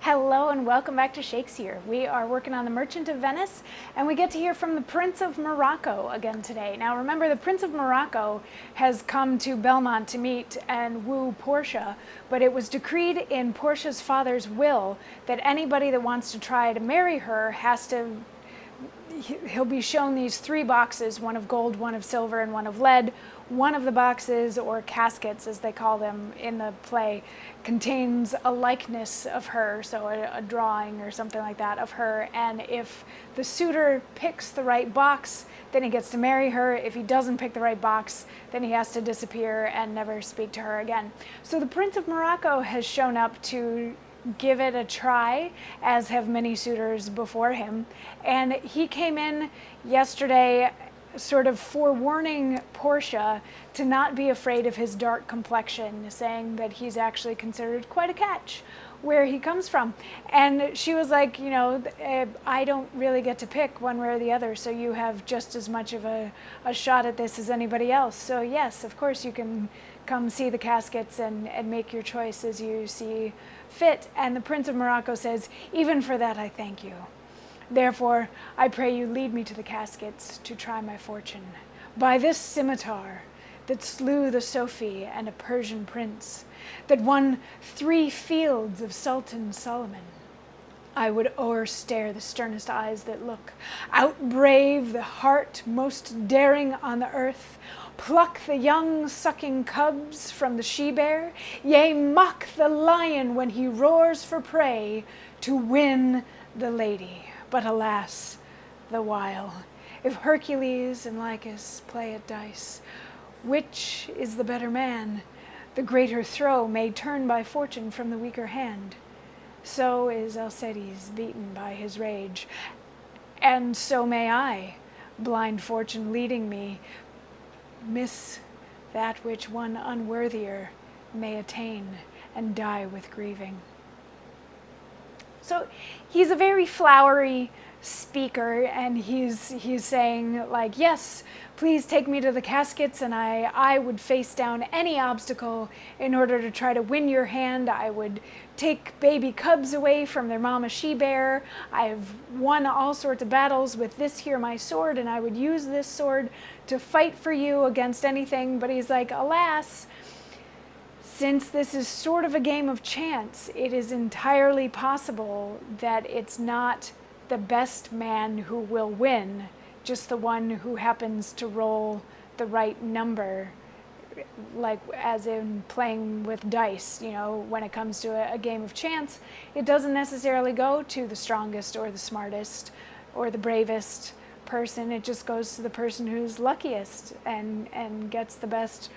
Hello and welcome back to Shakesyear. We are working on The Merchant of Venice, and we get to hear from the Prince of Morocco again today. Now remember, the Prince of Morocco has come to Belmont to meet and woo Portia, but it was decreed in Portia's father's will that anybody that wants to try to marry her has to he'll be shown these three boxes, one of gold, one of silver, and one of lead. One of the boxes, or caskets as they call them in the play, contains a likeness of her, so a drawing or something like that of her, and if the suitor picks the right box, then he gets to marry her. If he doesn't pick the right box, then he has to disappear and never speak to her again. So the Prince of Morocco has shown up to give it a try, as have many suitors before him. And he came in yesterday sort of forewarning Portia to not be afraid of his dark complexion, saying that he's actually considered quite a catch where he comes from. And she was like, you know, I don't really get to pick one way or the other, so you have just as much of a shot at this as anybody else. So yes, of course you can come see the caskets and make your choice as you see fit. And the Prince of Morocco says, even for that I thank you. Therefore, I pray you lead me to the caskets to try my fortune. By this scimitar that slew the Sophy and a Persian prince, that won 3 fields of Sultan Solomon, I would o'erstare the sternest eyes that look, outbrave the heart most daring on the earth, pluck the young sucking cubs from the she-bear, yea, mock the lion when he roars for prey, to win the lady. But alas, the while, if Hercules and Lycus play at dice, which is the better man? The greater throw may turn by fortune from the weaker hand. So is Alcides beaten by his rage, and so may I, blind fortune leading me, miss that which one unworthier may attain and die with grieving. So he's a very flowery speaker, and he's saying, like, yes, please take me to the caskets, and I would face down any obstacle in order to try to win your hand. I would take baby cubs away from their mama she-bear. I've won all sorts of battles with this here, my sword, and I would use this sword to fight for you against anything. But he's like, alas, since this is sort of a game of chance, it is entirely possible that it's not the best man who will win, just the one who happens to roll the right number, like as in playing with dice. You know, when it comes to a game of chance, it doesn't necessarily go to the strongest or the smartest or the bravest person. It just goes to the person who's luckiest and gets the best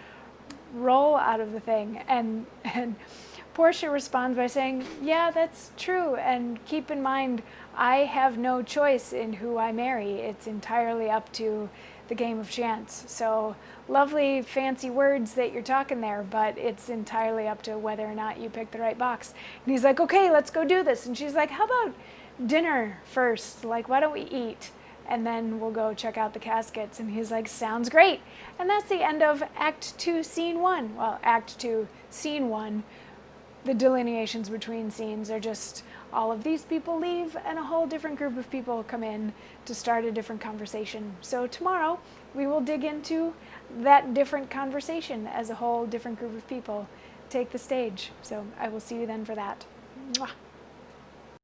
roll out of the thing. And Portia responds by saying, yeah, that's true, and keep in mind, I have no choice in who I marry. It's entirely up to the game of chance. So lovely fancy words that you're talking there, but it's entirely up to whether or not you pick the right box. And he's like, okay, let's go do this. And she's like, how about dinner first? Like, why don't we eat? And then we'll go check out the caskets. And he's like, sounds great. And that's the end of Act 2, Scene 1. Well, Act 2, Scene 1. The delineations between scenes are just all of these people leave and a whole different group of people come in to start a different conversation. So tomorrow we will dig into that different conversation as a whole different group of people take the stage. So I will see you then for that. Mwah.